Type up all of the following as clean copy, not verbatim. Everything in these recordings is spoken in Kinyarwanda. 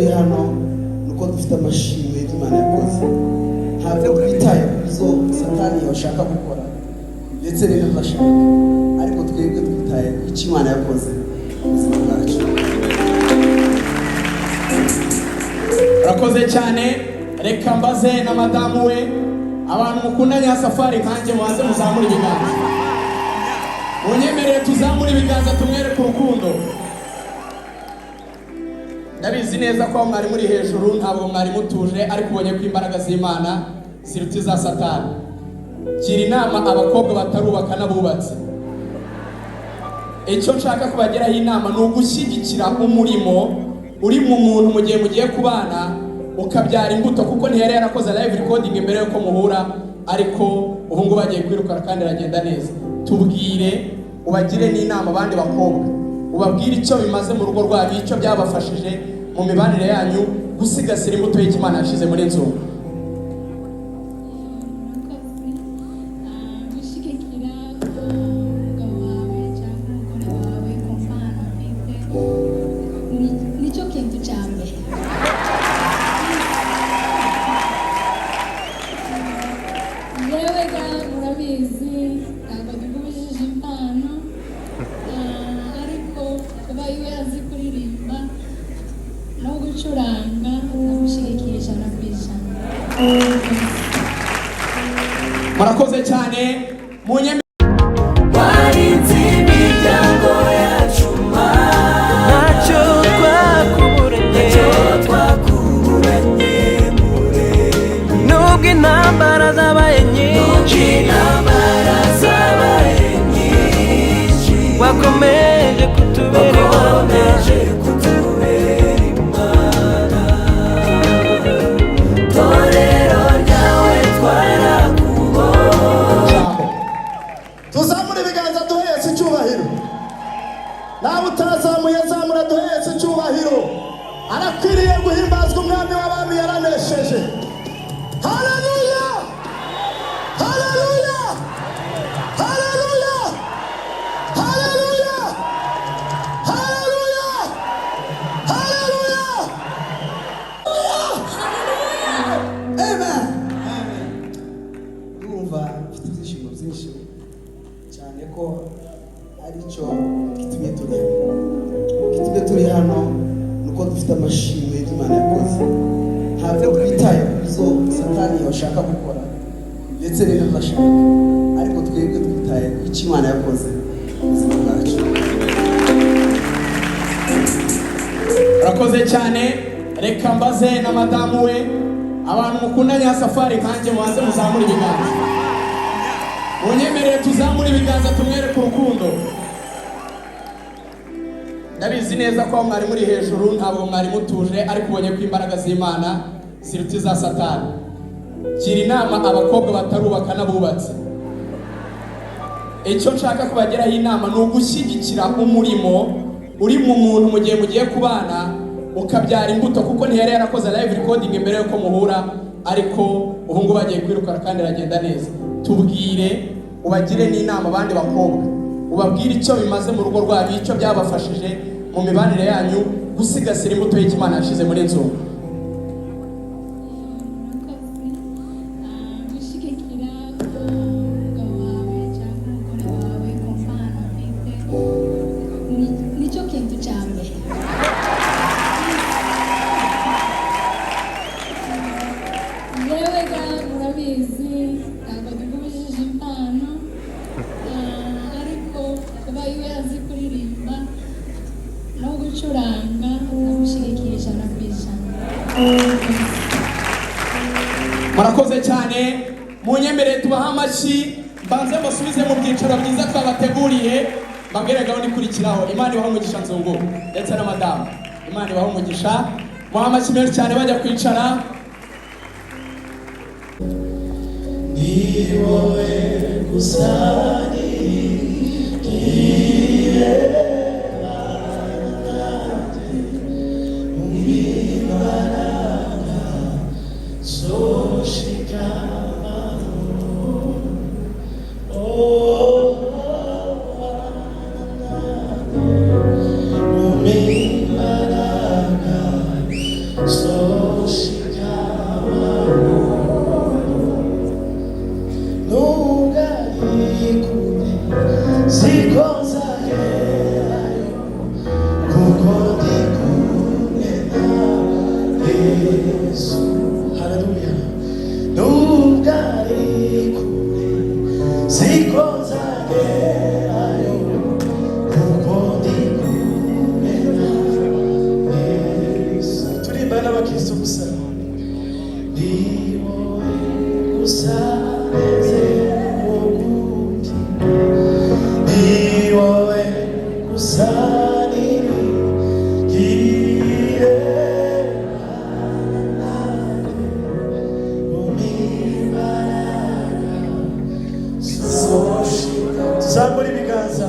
turi hano nuko dufite amashimwe y'Imana yakoze. Ntabwo twitaye ku zo Satani yashaka gukora ndetse n'ibyo ashaka, ariko twebwe twitaye ku icyo Imana yakoze ubuzima bwacu. Urakoze cyane. Reka mbaze na madamu we, abantu mukundanye ya safari nkanjye mubanze muzamura ibiganza. Munyemerere tuzamura ibiganza tumwereke urukundo. Ndabizi neza ko mwari muri hejuru, ntabwo mwari mutuje, ariko ubonye ko imbaraga z'Imana ziruta iza Satani. Gira inama abakobwa batarubaka n'abubatse. Icyo nshaka kubageraho inama ni ugushyigikira umurimo uri mu muntu mu gihe mugiye kubana, ukabyara imbuto, kuko ntiyari yarakoze live recording imbere yuko muhura, ariko ubu ngubu bagiye kwirukana kandi iragenda neza. Tubwire, ubagire n'inama abandi bakobwa, ubabwire icyo bimaze mu rugo rwabo, icyo byabafashije mu mibanire yanyu gusigasira imbuto y'Imana yashize muri nzu. Murakoze cyane. Warinze imiryango yacu, ntacyo twakuburanye muremyi, nubwo intambara zabaye nyinshi, wakomeje kutubera Imana. Torero ryawe twarakubonye. Tuzamura ibiganza duhetse icyubahiro. Nawe utazamuye zamura duhetse icyubahiro. Arakwiriye guhimbazwa umwami w'abami yaranesheje. Haleluya! Haleluya! Haleluya! Haleluya! Haleluya! Haleluya! Amen. Urumva mfite ibyishimo byinshi cyane ko aricyo gitumye turi hano nuko dufite amashimwe y'Imana yakoze. Ntabwo twitaye ku zo Satani yashaka gukora ndetse n'ibyo ashaka, ariko twebwe twitaye ku icyo Imana yakoze ubuzima bwacu. Urakoze cyane. Reka mbaze na madamu we, abantu mukundanye ya safari nkanjye mubanze muzamura ibiganza. Munyemerere tuzamura ibiganza tumwereke urukundo. Ndabizi neza ko mwari muri hejuru, ntabwo mwari mutuje, ariko ubonye ko imbaraga z'Imana ziruta iza Satani. Gira inama abakobwa batarubaka n'abubatse. Icyo nshaka kubageraho inama ni ugushyigikira umurimo uri mu muntu mu gihe mugiye kubana, ukabyara imbuto, kuko ntiyari yarakoze live recording imbere yuko muhura, ariko ubu ngubu bagiye kwirukana kandi iragenda neza. Tubwire, ubagire n'inama abandi bakobwa, ubabwire icyo bimaze mu rugo rwabo, icyo byabafashije mu mibanire yanyu gusigasira imbuto y'Imana yashize muri nzu. Murakoze cyane. Munyemerere tubaha amashyi, mbanze basubize mu byicaro byiza twabateguriye. Mbabwire gahunda ikurikiraho. Imana ibahe umugisha nzungu ndetse na madamu. Imana ibahe umugisha. Muha amashyi menshi cyane bajya kwicara. Ni wowe gusa Yesu haleluya nubwari kure siko nzagerayo kuko ndi kumwe na Yesu turirimba n'abakristo gusa ni wowe gusa Somebody biganza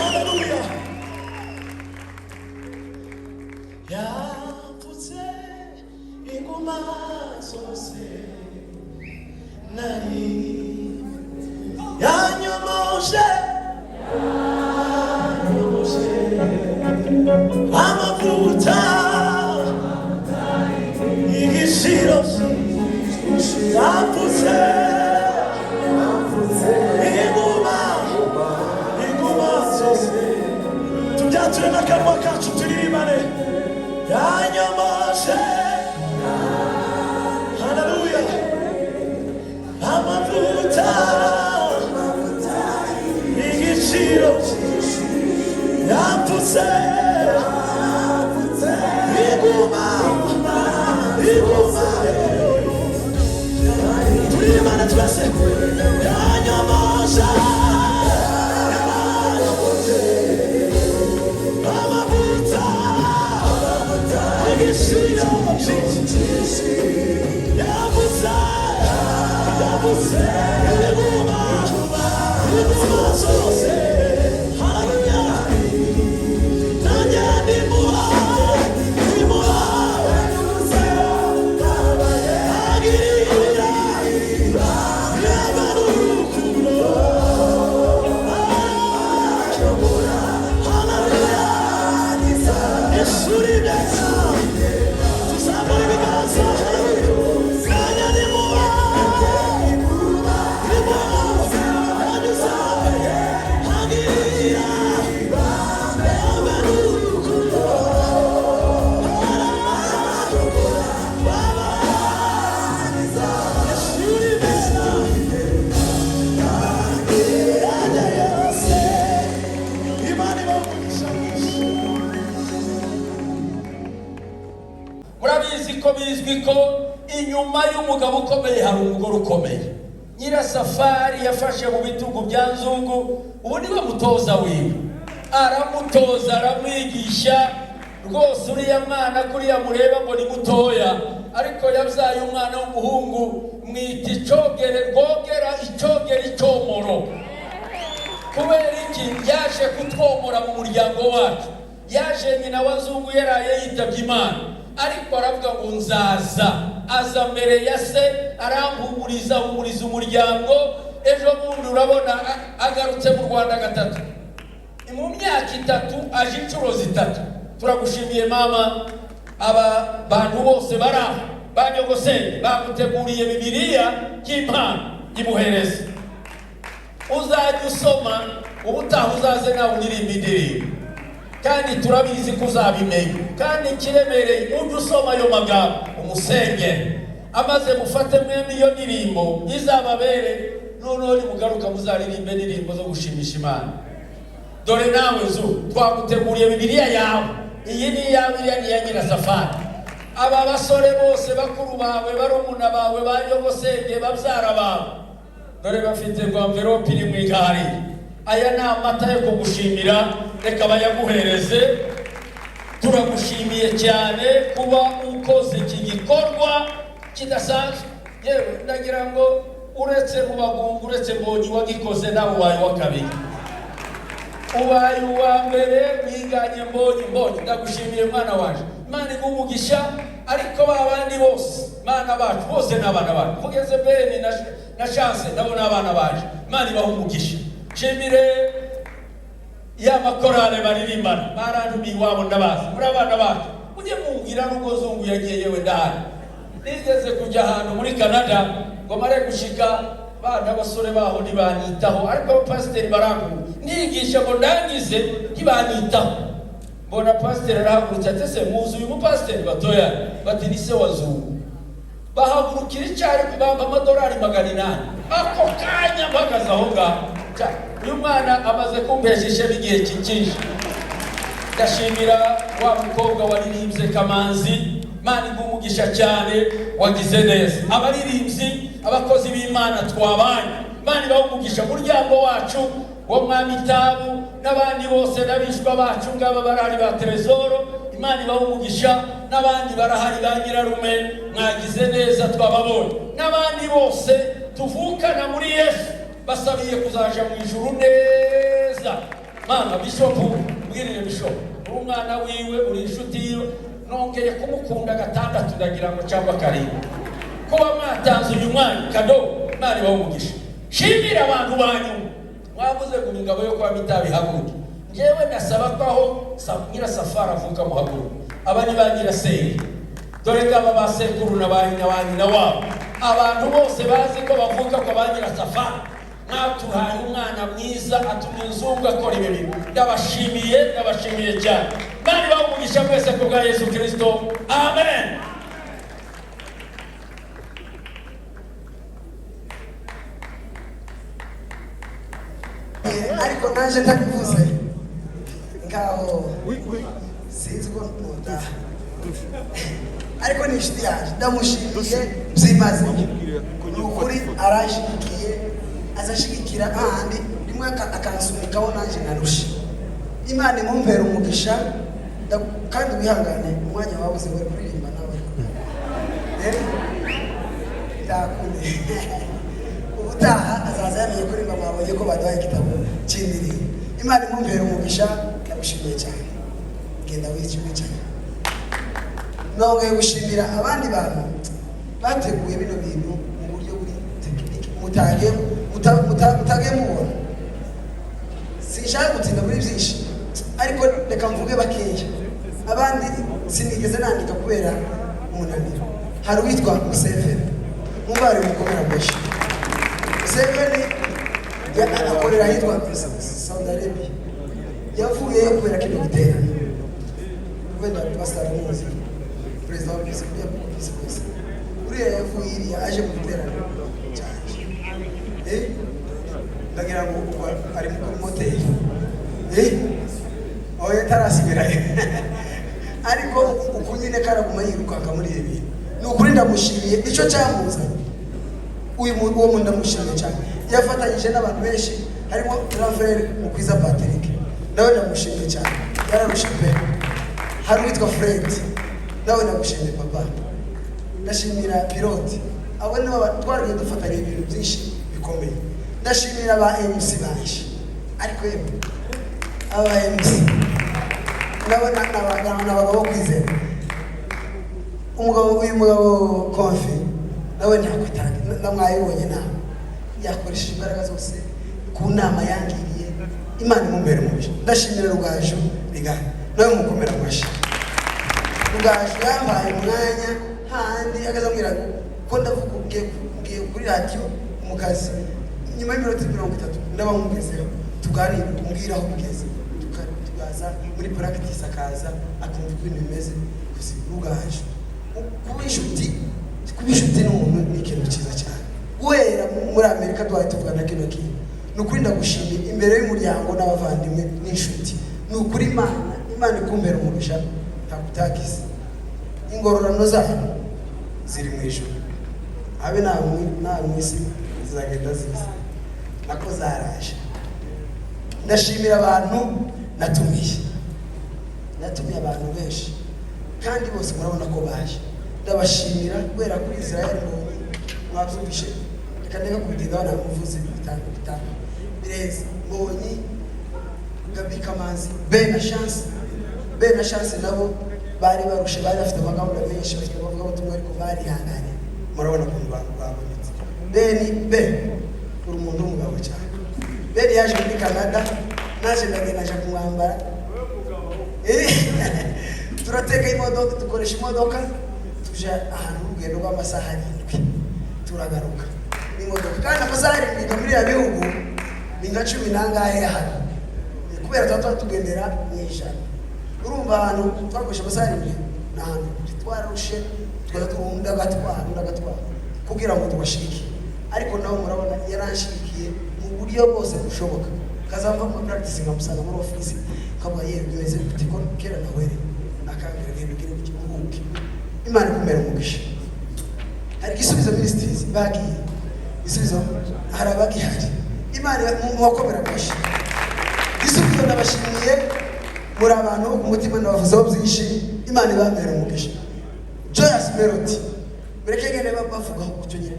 Hallelujah. murabizi ko bizwi ko inyuma y'umugabo ukomeye hari umugore ukomeye. Nyirasafari yafashe mu bitugu bya Nzungu, ubu niwe mutoza wiwe, aramutoza aramwigisha rwose. Uriya mwana kuriya mureba ngo ni mutoya, ariko yabyaye umwana w'umuhungu, mwita icogere rwogera, icogere icomoro. Kubera iki? Yaje kutwomora mu muryango wacu. Yaje nyina wa Nzungu yaraye yitabye Imana, ariko aravuga ngo nzaza. Aza mbere ya se arampumuriza, ahumuriza umuryango. Ejo bundi urabona agarutse mu Rwanda gatatu, mu myaka 3 aje inshuro 3. Turagushimiye mama. Aba bantu bose baraho banyogoseye baguteguriye Bibiliya y'Imana imuhereza. Uzajya usoma ubutaha uzaze nawe uririmba indirimbo, kandi turabizi ko uzabimenya. Kandi kiremereye ujye usoma ayo magambo umusenge, amaze mufate mwembi iyo ndirimbo izababere. Noneho nimugaruka muzaririmbe indirimbo zo gushimisha Imana. Dore nawe Zu, twaguteguriye Bibiliya yawe. Iyi ni iyawe, iriya ni iya Nyirasafari. Aba basore bose bakuru bawe, barumuna bawe, banyogosenge, babyara bawe, dore bafite ngo envelope iri mu igare. Aya ni amata yo kugushimira, reka bayaguhereze. Turagushimiye cyane kuba ukoze iki gikorwa kidasanzwe. Yewe ndagira ngo uretse mu Bagungu, uretse Mbonyi wagikoze, nawe ubaye wa kabiri, ubaye uwa mbere wiganye Mbonyi. Ndagushimiye mwana waje, Imana igumugisha. Ariko babandi bose mana bacu bose n'abana bacu, kugeze Beni na Chance nabo n'abana baje, Imana ibahumugisha. Shimire ya makorale baririmbana, barantumiye iwabo ndabazi, muri abana bacu. Ujye mumbwira n'ubwo Zungu yagiye yewe ndahari. Nigeze kujya ahantu muri Canada ngo mare gushika, bana basore baho ntibanyitaho, ariko abapasiteri barangu nigisha ngo ndangize ntibanyitaho. Mbona pasiteri arahagurutse ati se muzi uyu mupasiteri? Batoya bati ni se wa Zungu. Bahagurukira icyari kubamba amadolari 800. Ako kanya mpagaze aho ngaho, uyu mwana amaze kumpeshisha igihe cyinshi. Ndashimira wa mukobwa waririmbye Kamanzi, Imana igumugisha cyane, wagize neza. Abaririmbyi, abakozi b'Imana twabanye, Imana ibahumugisha. Muryango wacu wo Mwami Tabu n'abandi bose n'abishwa bacu ngaba barahari ba Trezoro, Imana ibahumugisha. N'abandi barahari ba Nyirarume, mwagize neza twababonye. N'abandi bose tuvukana muri Yesu basabiye kuzaja mu ijuru neza. Mama Bishop, mbwirire Bishop, umwana wiwe uri inshuti yiwe, nongeye kumukunda 6 ndagira ngo cyangwa 7. Kuba mwatanze uyu mwana kado, Imana ibahumugisha. Shimira abantu banyu mwavuze ngo ingabo yo kwa Mitabi haguruke. Ngewe nasaba ko aho Nyirasafari avuka mu haguruke, abani ba Nyirasenge, dore ngaba basekuru na nyina wabo, abantu bose bazi ko bavuka kwa ba Nyirasafari. Mwatuhaye umwana mwiza, atumye Nzungu akora ibi bintu. Ndabashimiye cyane. Imana ibahumugisha mwese ku bwa Yesu Kristo. Amen. Ariko naje ntabivuze ngaho sinzi ko ntuta, ariko ni inshuti yanjye, ndamushimiye byimaze. Ni ukuri arashigikiye, azashigikira ahandi rimwe akansunikaho nanjye narusha. Imana imumpera umugisha, kandi wihangane umwanya wabuze wari kuririmba nawe. Ndakunde ubutaha azaza yamenye kuririmba, mwabonye ko baduhaye igitabo cy'indirimbo. Imana imumpera umugisha, ndamushimiye cyane. Genda wicwe cyane. Nongeye gushimira abandi bantu bateguye bino bintu mu buryo buri tekiniki mutage mubona. Sinshaka gutinda muri byinshi, ariko reka mvuge bakeya. Abandi sinigeze nandika kubera umunaniro. Hari uwitwa Museveni, mubari mukomera mbeshi. Museveni akorera ahitwa Saudi Arabia. Yavuyeyo kubera kino giterane. Wenda pastor muzi, perezida wa Peace Corps. Uriya yavuye iriya aje mu giterane cyane. Ndagira ngo ari mu moteri. Oya tarasigara. Ariko nyine karaguma yirukanka muri ibi bintu ni ukuri ndamushimiye icyo cyamuzanye uwo muntu ndamushimiye cyane yafatanyije n'abantu benshi harimo Travel Mukwiza Patrick nawe ndamushimiye cyane yararusha pe hari uwitwa Fred nawe ndamushimiye papa ndashimira pilote abo ni twariye dufatanya ibintu byinshi bikomeye ndashimira ba MC baje ariko yebo aba MC n'abagabo kwizera uyu mugabo Konfi nawe ntakwitanga namwayibonye nawe yakoresheje imbaraga zose ku nama yangiriye Imana imumbere mu byo ndashimira Rugaju Rigana nawe mukomera amashyi Rugaju yambaye umwanya handi akazambwira ko ndavuga ubwiye kuri radio mu kazi nyuma y'iminota 30 ndaba nkugezeho tuganira umbwira aho bigeze tukaza muri practice akaza akumva ibintu bimeze kuzi Rugaju kuba inshuti n'umuntu ni ikintu cyiza cyane wera muri Amerika duhaye tuvugana kino kintu ni ukuri ndagushimiye imbere y'umuryango n'abavandimwe n'inshuti ni ukuri Imana ikumbera umugisha ntakutagize ingororano zayo ziri mu ijuru abe nta mwisi zizagenda ziza nako zaraje ndashimira abantu natumiye abantu benshi kandi bose murabona ko baje ndabashimira kubera kuri Israel Mbonyi mwabyumvishe reka ndeka kubitinda banamuvuze bitanu bireza Mbonyi Gabi Kamanzi Ben na Chance nabo bari barushe bari bafite amagahunda menshi bafite abavuga batumwe ariko bari hanganye murabona ko abantu babonetse Ben uri umuntu w'umugabo cyane Ben yaje muri Canada naje ndagenda kumwambara turateka imodoka dukoresha imodoka tuje ahantu urugendo rw'amasaha 7 turagaruka n'imodoka kandi amasaha 7 muri ya bihugu ni nka 10 nangahe hano kubera tugendera n'ijana urumva ahantu twakoresha amasaha 7 n'ahantu twarushe ndagatwara kugira ngo tubashike ariko nawe murabona yaranshikiye mu buryo bwose bushoboka kazava mu practice ngamusanga muri office kaba yebimeze bitiko kera nawere akambira ibintu biri mu kibuke Imana ikumera umugisha hari gisubizo ministries bagiye gisubizo harabagihari Imana mukomera umugisha gisubizo ndabashimiye muri abantu ku mutima nabavuzeho byinshi Imana ibambera umugisha Joyous Melody bereke ngene bavuga ku cyo nyine